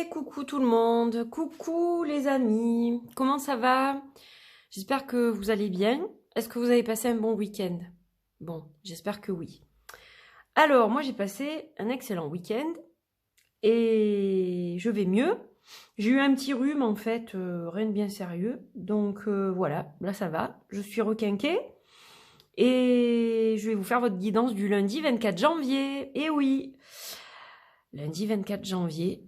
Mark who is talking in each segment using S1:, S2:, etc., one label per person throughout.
S1: coucou tout le monde, coucou les amis, comment ça va? J'espère que vous allez bien. Est-ce que vous avez passé un bon week-end? Bon, j'espère que oui. Alors, moi j'ai passé un excellent week-end et je vais mieux. J'ai eu un petit rhume en fait, rien de bien sérieux. Donc voilà, là ça va, je suis requinquée. Et je vais vous faire votre guidance du lundi 24 janvier. Et oui, lundi 24 janvier.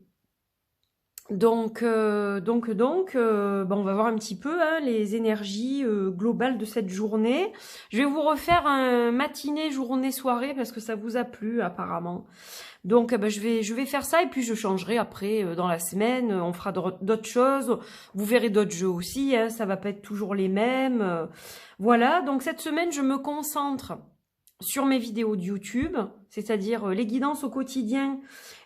S1: Donc, on va voir un petit peu hein, les énergies globales de cette journée. Je vais vous refaire un matinée, journée, soirée parce que ça vous a plu apparemment. Donc, je vais faire ça et puis je changerai après dans la semaine. On fera d'autres choses. Vous verrez d'autres jeux aussi. Hein, ça va pas être toujours les mêmes. Voilà. Donc cette semaine, je me concentre sur mes vidéos de YouTube, c'est-à-dire les guidances au quotidien,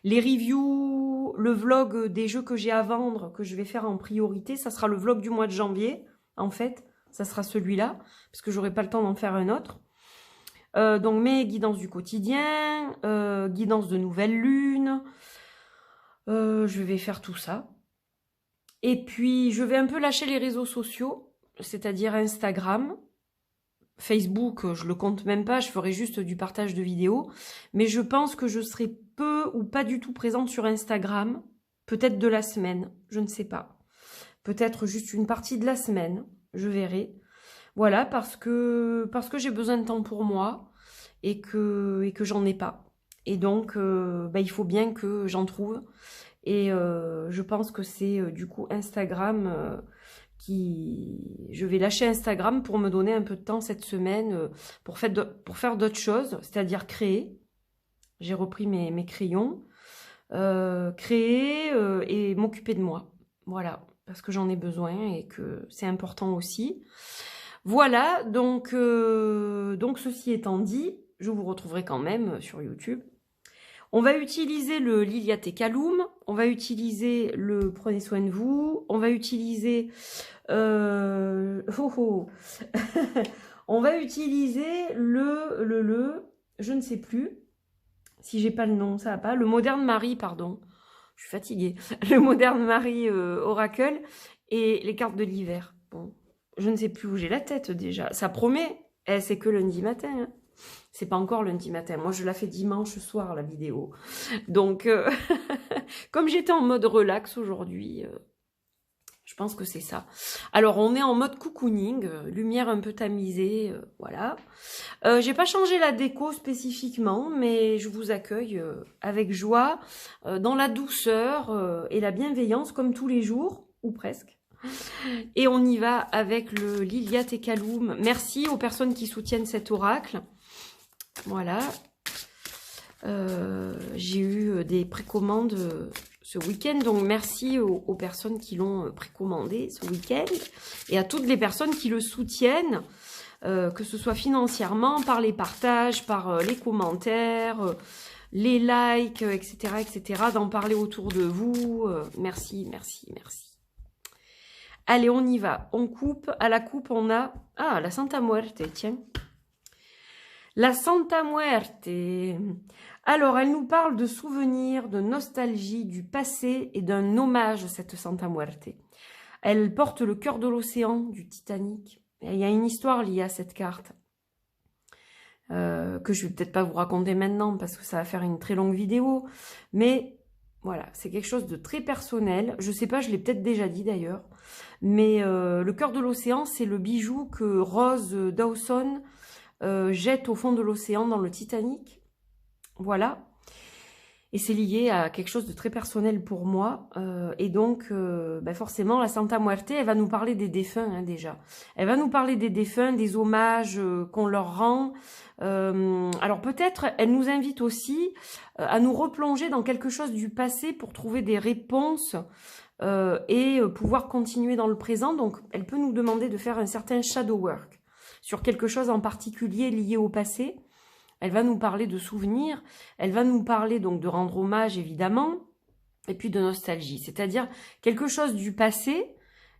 S1: les reviews, le vlog des jeux que j'ai à vendre, que je vais faire en priorité. Ça sera le vlog du mois de janvier, en fait. Ça sera celui-là, parce que j'aurai pas le temps d'en faire un autre. Donc mes guidances du quotidien, guidances de nouvelle lune. Je vais faire tout ça. Et puis, je vais un peu lâcher les réseaux sociaux, c'est-à-dire Instagram. Facebook, je le compte même pas, je ferai juste du partage de vidéos. Mais je pense que je serai peu ou pas du tout présente sur Instagram. Peut-être de la semaine, je ne sais pas. Peut-être juste une partie de la semaine, je verrai. Voilà, parce que j'ai besoin de temps pour moi et que j'en ai pas. Et donc, il faut bien que j'en trouve. Et je pense que c'est du coup Instagram... Je vais lâcher Instagram pour me donner un peu de temps cette semaine pour faire d'autres choses, c'est-à-dire créer. J'ai repris mes crayons. Créer et m'occuper de moi. Voilà, parce que j'en ai besoin et que c'est important aussi. Voilà, donc ceci étant dit, je vous retrouverai quand même sur YouTube. On va utiliser le Lilia Tekaloum, on va utiliser le Prenez soin de vous, on va utiliser... on va utiliser je ne sais plus, si j'ai pas le nom, ça va pas, le Moderne Marie, pardon, je suis fatiguée, le Moderne Marie Oracle et les cartes de l'hiver. Bon, je ne sais plus où j'ai la tête déjà, ça promet, c'est que lundi matin, hein. C'est pas encore lundi matin. Moi, je la fais dimanche soir, la vidéo. Donc, comme j'étais en mode relax aujourd'hui, je pense que c'est ça. Alors, on est en mode cocooning, lumière un peu tamisée, voilà. J'ai pas changé la déco spécifiquement, mais je vous accueille avec joie, dans la douceur et la bienveillance, comme tous les jours, ou presque. Et on y va avec le Lilia Tekaloum. Merci aux personnes qui soutiennent cet oracle. Voilà, j'ai eu des précommandes ce week-end, donc merci aux personnes qui l'ont précommandé ce week-end et à toutes les personnes qui le soutiennent, que ce soit financièrement, par les partages, par les commentaires, les likes, etc., etc., d'en parler autour de vous. Merci, merci, merci. Allez, on y va, on coupe. À la coupe, on a... Ah, la Santa Muerte, tiens. La Santa Muerte. Alors, elle nous parle de souvenirs, de nostalgie, du passé et d'un hommage, cette Santa Muerte. Elle porte le cœur de l'océan du Titanic. Et il y a une histoire liée à cette carte que je vais peut-être pas vous raconter maintenant parce que ça va faire une très longue vidéo. Mais voilà, c'est quelque chose de très personnel. Je sais pas, je l'ai peut-être déjà dit d'ailleurs. Mais le cœur de l'océan, c'est le bijou que Rose Dawson... jette au fond de l'océan dans le Titanic. Voilà. Et c'est lié à quelque chose de très personnel pour moi. Et donc, forcément, la Santa Muerte, elle va nous parler des défunts hein, déjà. Elle va nous parler des défunts, des hommages qu'on leur rend. Alors peut-être, elle nous invite aussi à nous replonger dans quelque chose du passé pour trouver des réponses et pouvoir continuer dans le présent. Donc, elle peut nous demander de faire un certain shadow work sur quelque chose en particulier lié au passé. Elle va nous parler de souvenirs, elle va nous parler donc de rendre hommage évidemment, et puis de nostalgie, c'est-à-dire quelque chose du passé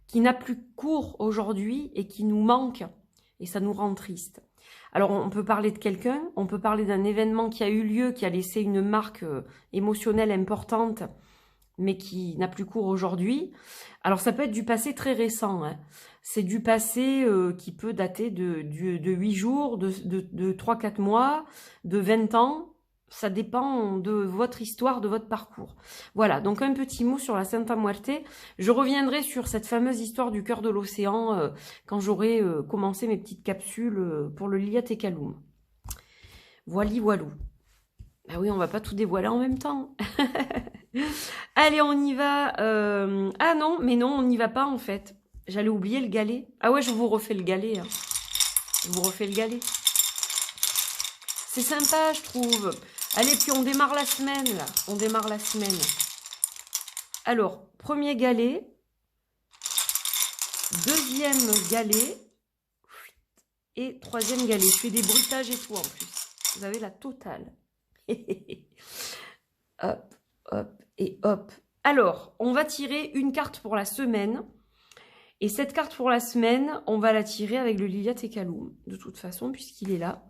S1: qui n'a plus cours aujourd'hui et qui nous manque, et ça nous rend triste. Alors on peut parler de quelqu'un, on peut parler d'un événement qui a eu lieu, qui a laissé une marque émotionnelle importante, mais qui n'a plus cours aujourd'hui. Alors ça peut être du passé très récent, hein. C'est du passé qui peut dater de 8 jours, de 3-4 mois, de 20 ans. Ça dépend de votre histoire, de votre parcours. Voilà, donc un petit mot sur la Santa Muerte. Je reviendrai sur cette fameuse histoire du cœur de l'océan quand j'aurai commencé mes petites capsules pour le Liliat Ekaloum. Voili voilou. Ah oui, on va pas tout dévoiler en même temps. Allez, on y va. Ah non, mais non, on n'y va pas en fait. J'allais oublier le galet. Ah ouais, je vous refais le galet. Hein. Je vous refais le galet. C'est sympa, je trouve. Allez, puis on démarre la semaine, là. On démarre la semaine. Alors, premier galet. Deuxième galet. Et troisième galet. Je fais des bruitages et tout en plus. Vous avez la totale. Hop, hop et hop. Alors, on va tirer une carte pour la semaine. Et cette carte pour la semaine, on va la tirer avec le Liliat Ekaloum, de toute façon, puisqu'il est là.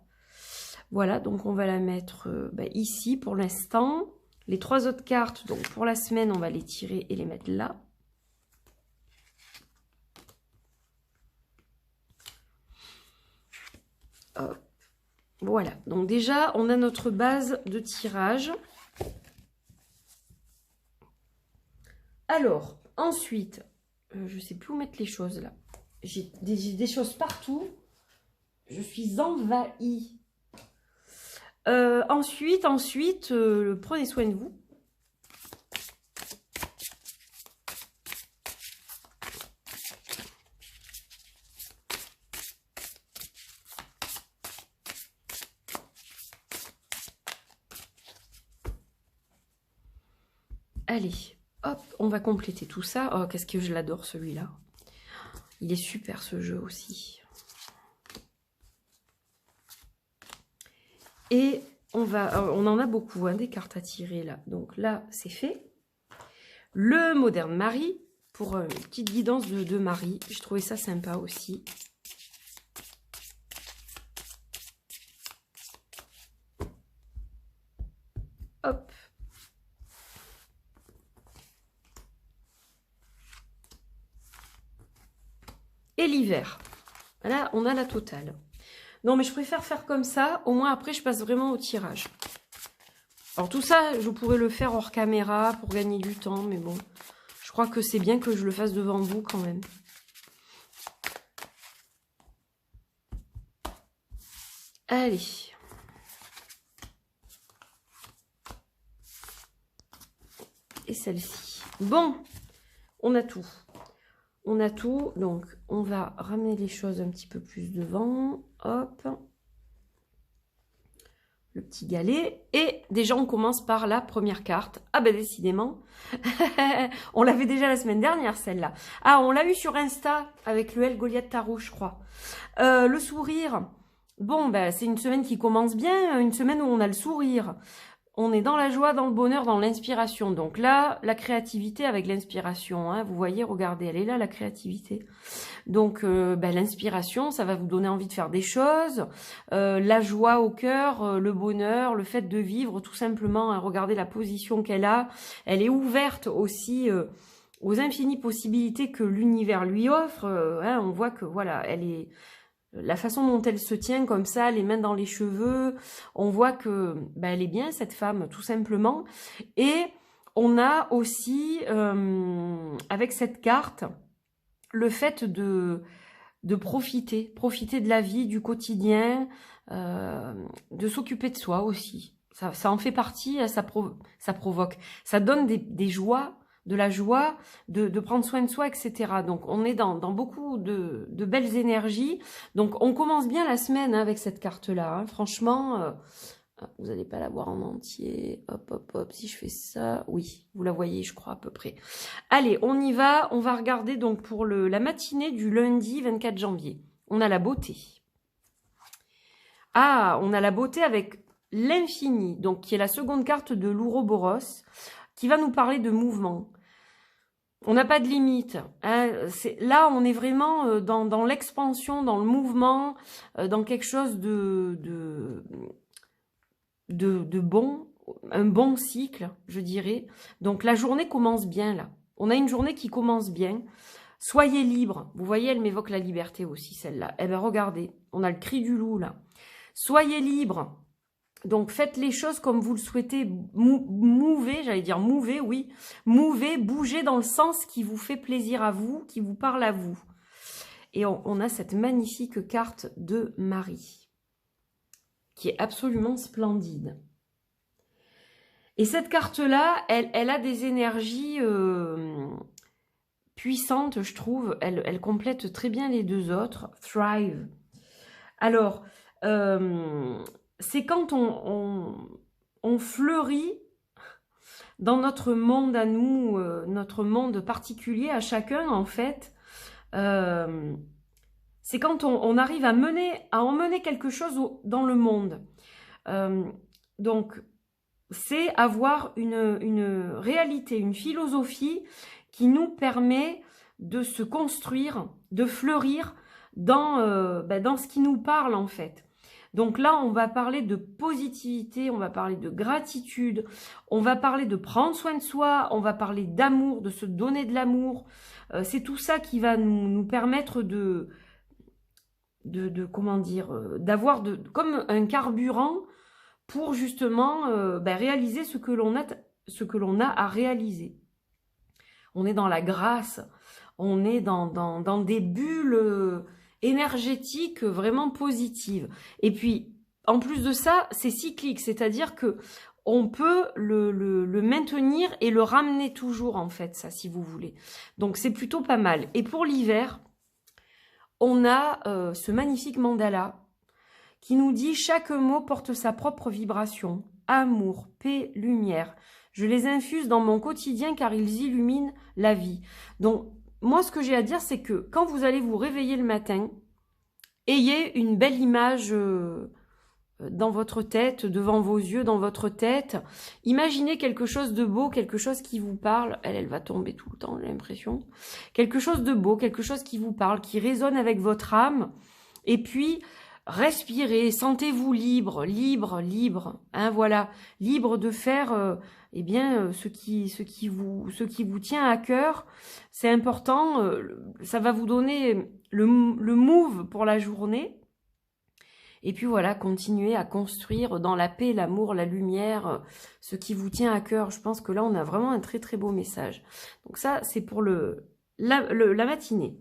S1: Voilà, donc on va la mettre ici pour l'instant. Les 3 autres cartes, donc pour la semaine, on va les tirer et les mettre là. Hop. Voilà, donc déjà, on a notre base de tirage. Alors, ensuite, je ne sais plus où mettre les choses là. J'ai des choses partout. Je suis envahie. Ensuite, prenez soin de vous. Allez, hop, on va compléter tout ça. Oh, qu'est-ce que je l'adore celui-là. Il est super ce jeu aussi. Et on en a beaucoup, hein, des cartes à tirer là. Donc là, c'est fait. Le Moderne Marie, pour une petite guidance de Marie. J'ai trouvé ça sympa aussi. Hop. Et l'hiver. Là, on a la totale. Non, mais je préfère faire comme ça. Au moins, après, je passe vraiment au tirage. Alors, tout ça, je pourrais le faire hors caméra pour gagner du temps. Mais bon, je crois que c'est bien que je le fasse devant vous quand même. Allez. Et celle-ci. Bon, on a tout. On a tout, donc on va ramener les choses un petit peu plus devant. Hop. Le petit galet. Et déjà, on commence par la première carte. Ah ben décidément. On l'avait déjà la semaine dernière, celle-là. Ah, on l'a eu sur Insta avec le L Goliath Tarot, je crois. Le sourire. Bon, ben c'est une semaine qui commence bien. Une semaine où on a le sourire. On est dans la joie, dans le bonheur, dans l'inspiration. Donc là, la créativité avec l'inspiration. Hein, vous voyez, regardez, elle est là, la créativité. Donc, l'inspiration, ça va vous donner envie de faire des choses. La joie au cœur, le bonheur, le fait de vivre, tout simplement. Hein, regardez la position qu'elle a. Elle est ouverte aussi aux infinies possibilités que l'univers lui offre. Hein, on voit que, voilà, elle est... La façon dont elle se tient comme ça, les mains dans les cheveux, on voit que elle est bien cette femme, tout simplement. Et on a aussi, avec cette carte, le fait de profiter de la vie, du quotidien, de s'occuper de soi aussi. Ça en fait partie, ça provoque. Ça donne des joies, de la joie, de prendre soin de soi, etc. Donc, on est dans beaucoup de belles énergies. Donc, on commence bien la semaine hein, avec cette carte-là. Hein. Franchement, vous n'allez pas la voir en entier. Hop, hop, hop. Si je fais ça, oui, vous la voyez, je crois, à peu près. Allez, on y va. On va regarder donc pour la matinée du lundi 24 janvier. On a la beauté. Ah, on a la beauté avec l'infini, donc qui est la seconde carte de l'Ouroboros, qui va nous parler de mouvement. On n'a pas de limite. Hein. Là, on est vraiment dans l'expansion, dans le mouvement, dans quelque chose de bon. un bon cycle, je dirais. Donc la journée commence bien là. On a une journée qui commence bien. Soyez libre. Vous voyez, elle m'évoque la liberté aussi, celle-là. Eh bien, regardez, on a le cri du loup là. Soyez libre. Donc faites les choses comme vous le souhaitez. Mouvez, j'allais dire mouvez, oui. Mouvez, bougez dans le sens qui vous fait plaisir à vous, qui vous parle à vous. Et on a cette magnifique carte de Marie, qui est absolument splendide. Et cette carte-là, elle a des énergies puissantes, je trouve. Elle complète très bien les deux autres. Thrive. Alors, c'est quand on fleurit dans notre monde à nous, notre monde particulier à chacun, en fait. C'est quand on arrive à emmener quelque chose dans le monde. Donc, c'est avoir une réalité, une philosophie qui nous permet de se construire, de fleurir dans ce qui nous parle en fait. Donc là, on va parler de positivité, on va parler de gratitude, on va parler de prendre soin de soi, on va parler d'amour, de se donner de l'amour. C'est tout ça qui va nous permettre comment dire, d'avoir comme un carburant pour justement réaliser ce que l'on a à réaliser. On est dans la grâce, on est dans des bulles énergétiques vraiment positives. Et puis, en plus de ça, c'est cyclique, c'est-à-dire que on peut le maintenir et le ramener toujours, en fait, ça, si vous voulez. Donc, c'est plutôt pas mal. Et pour l'hiver, on a ce magnifique mandala qui nous dit « Chaque mot porte sa propre vibration. Amour, paix, lumière. Je les infuse dans mon quotidien car ils illuminent la vie. » Donc, moi, ce que j'ai à dire, c'est que quand vous allez vous réveiller le matin, ayez une belle image dans votre tête, devant vos yeux, dans votre tête. Imaginez quelque chose de beau, quelque chose qui vous parle. Elle va tomber tout le temps, j'ai l'impression. Quelque chose de beau, quelque chose qui vous parle, qui résonne avec votre âme. Et puis, respirez, sentez-vous libre, hein, voilà, libre de faire ce qui vous tient à cœur. C'est important, ça va vous donner le move pour la journée. Et puis voilà, continuez à construire dans la paix, l'amour, la lumière, ce qui vous tient à cœur. Je pense que là, on a vraiment un très très beau message. Donc ça, c'est pour la matinée.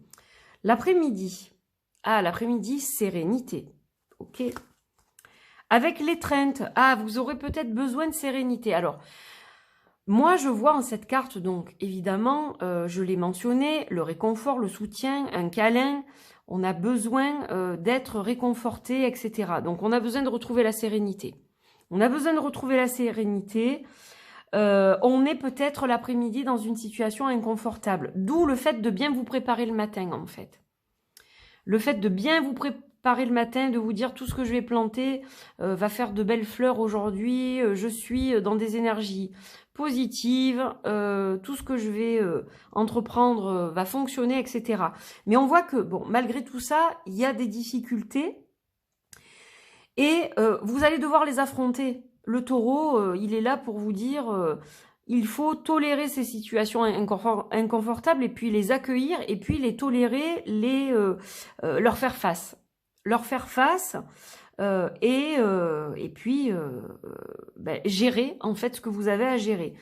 S1: L'après-midi. Ah, l'après-midi, sérénité. Ok. Avec l'étreinte. Ah, vous aurez peut-être besoin de sérénité. Alors, moi, je vois en cette carte, donc, évidemment, je l'ai mentionné, le réconfort, le soutien, un câlin. On a besoin d'être réconforté, etc. Donc, on a besoin de retrouver la sérénité. On a besoin de retrouver la sérénité. On est peut-être l'après-midi dans une situation inconfortable. D'où le fait de bien vous préparer le matin, en fait. Le fait de bien vous préparer le matin, de vous dire tout ce que je vais planter va faire de belles fleurs aujourd'hui, je suis dans des énergies positives, tout ce que je vais entreprendre va fonctionner, etc. Mais on voit que, bon, malgré tout ça, il y a des difficultés et vous allez devoir les affronter. Le taureau, il est là pour vous dire... il faut tolérer ces situations inconfortables et puis les accueillir et puis les tolérer, leur faire face. Leur faire face et puis gérer en fait ce que vous avez à gérer.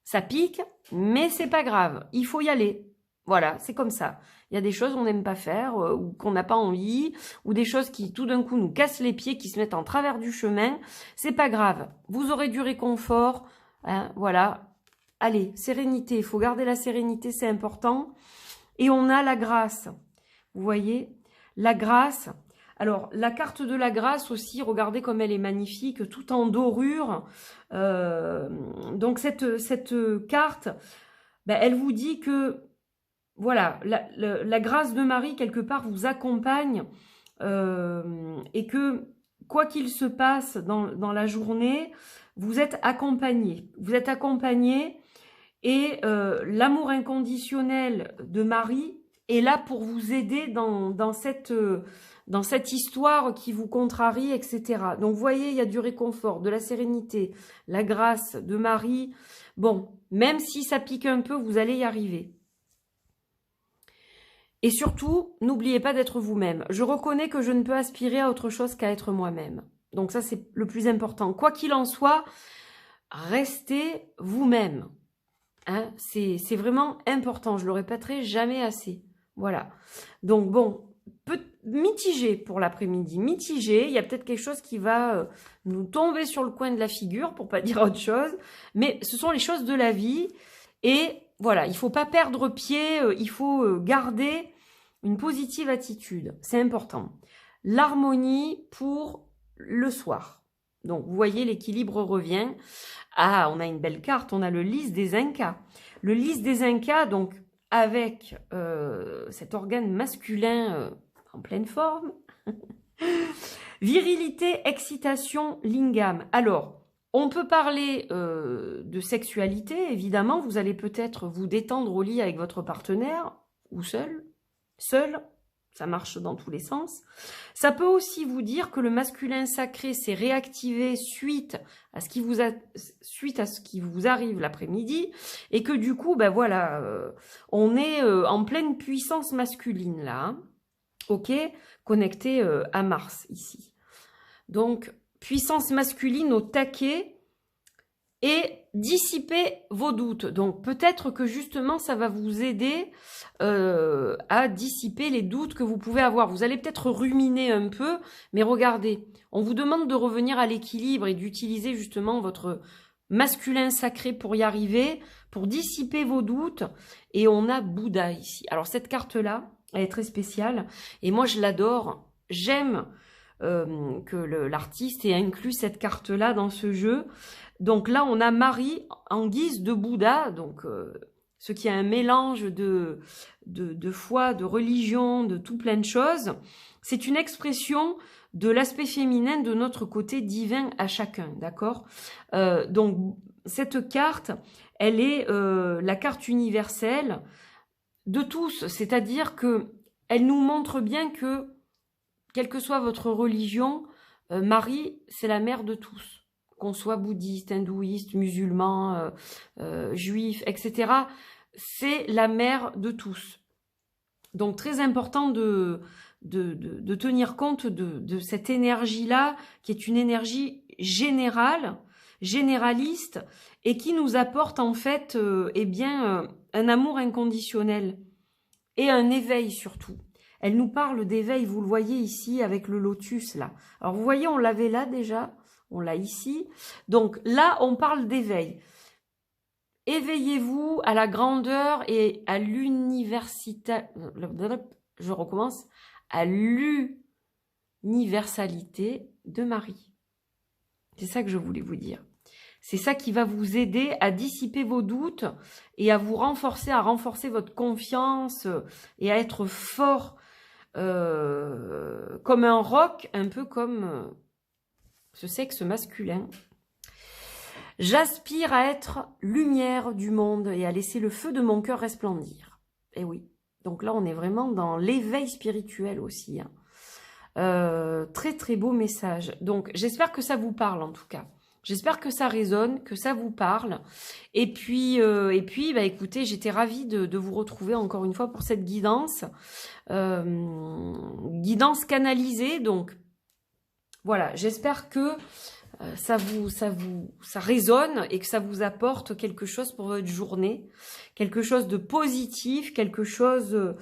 S1: Ça pique, mais c'est pas grave. Il faut y aller. Voilà, c'est comme ça. Il y a des choses qu'on n'aime pas faire ou qu'on n'a pas envie ou des choses qui tout d'un coup nous cassent les pieds, qui se mettent en travers du chemin. C'est pas grave. Vous aurez du réconfort. Hein, voilà. Allez, sérénité. Il faut garder la sérénité, c'est important. Et on a la grâce. Vous voyez, la grâce. Alors, la carte de la grâce aussi, regardez comme elle est magnifique, tout en dorure. Donc, cette carte, elle vous dit que, voilà, la grâce de Marie, quelque part, vous accompagne et que, quoi qu'il se passe dans la journée, vous êtes accompagné. Vous êtes accompagné et l'amour inconditionnel de Marie est là pour vous aider dans cette histoire qui vous contrarie, etc. Donc, vous voyez, il y a du réconfort, de la sérénité, la grâce de Marie. Bon, même si ça pique un peu, vous allez y arriver. Et surtout, n'oubliez pas d'être vous-même. Je reconnais que je ne peux aspirer à autre chose qu'à être moi-même. Donc ça, c'est le plus important. Quoi qu'il en soit, restez vous-même. Hein, c'est vraiment important. Je le répéterai jamais assez. Voilà. Donc bon, mitigé pour l'après-midi. Mitigé. Il y a peut-être quelque chose qui va nous tomber sur le coin de la figure, pour pas dire autre chose. Mais ce sont les choses de la vie. Et voilà, il ne faut pas perdre pied. Il faut garder une positive attitude. C'est important. L'harmonie pour le soir. Donc, vous voyez, l'équilibre revient. Ah, on a une belle carte. On a le lys des Incas. Le lys des Incas, donc, avec cet organe masculin en pleine forme. Virilité, excitation, lingam. Alors, on peut parler de sexualité, évidemment. Vous allez peut-être vous détendre au lit avec votre partenaire ou seul. Seul, ça marche dans tous les sens. Ça peut aussi vous dire que le masculin sacré s'est réactivé suite à ce qui vous arrive l'après-midi et que du coup, ben voilà, on est en pleine puissance masculine là, hein, ok, connecté à Mars ici. Donc, puissance masculine au taquet et dissiper vos doutes. Donc, peut-être que justement, ça va vous aider à dissiper les doutes que vous pouvez avoir. Vous allez peut-être ruminer un peu, mais regardez, on vous demande de revenir à l'équilibre et d'utiliser justement votre masculin sacré pour y arriver, pour dissiper vos doutes. Et on a Bouddha ici. Alors, cette carte-là, elle est très spéciale. Et moi, je l'adore. J'aime que l'artiste ait inclus cette carte-là dans ce jeu. Donc là, on a Marie en guise de Bouddha, donc ce qui est un mélange de foi, de religion, de tout plein de choses. C'est une expression de l'aspect féminin de notre côté divin à chacun, d'accord? Donc cette carte, elle est la carte universelle de tous, c'est-à-dire que elle nous montre bien que, quelle que soit votre religion, Marie, c'est la mère de tous. Qu'on soit bouddhiste, hindouiste, musulman, juif, etc. C'est la mère de tous. Donc, très important de tenir compte de cette énergie-là, qui est une énergie générale, généraliste, et qui nous apporte en fait un amour inconditionnel et un éveil surtout. Elle nous parle d'éveil, vous le voyez ici avec le lotus là. Alors, vous voyez, on l'avait là déjà. On l'a ici. Donc là, on parle d'éveil. Éveillez-vous à la grandeur et à l'université. Je recommence. À l'universalité de Marie. C'est ça que je voulais vous dire. C'est ça qui va vous aider à dissiper vos doutes et à vous renforcer, votre confiance et à être fort comme un roc, un peu comme ce sexe masculin. J'aspire à être lumière du monde et à laisser le feu de mon cœur resplendir. Et oui, donc là on est vraiment dans l'éveil spirituel aussi. Hein. Très très beau message. Donc j'espère que ça vous parle en tout cas. J'espère que ça résonne, que ça vous parle. Et puis bah, écoutez, j'étais ravie de vous retrouver encore une fois pour cette guidance. Guidance canalisée, donc voilà, j'espère que ça résonne et que ça vous apporte quelque chose pour votre journée, quelque chose de positif, quelque chose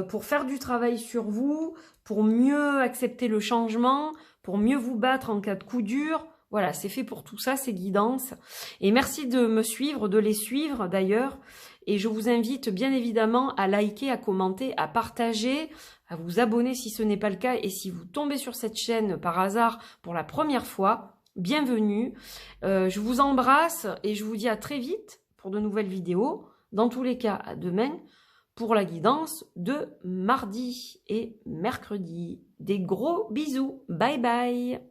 S1: pour faire du travail sur vous, pour mieux accepter le changement, pour mieux vous battre en cas de coup dur. Voilà, c'est fait pour tout ça, ces guidances. Et merci de me suivre, de les suivre d'ailleurs. Et je vous invite bien évidemment à liker, à commenter, à partager, à vous abonner si ce n'est pas le cas. Et si vous tombez sur cette chaîne par hasard pour la première fois, bienvenue. Je vous embrasse et je vous dis à très vite pour de nouvelles vidéos. Dans tous les cas, à demain pour la guidance de mardi et mercredi. Des gros bisous. Bye bye.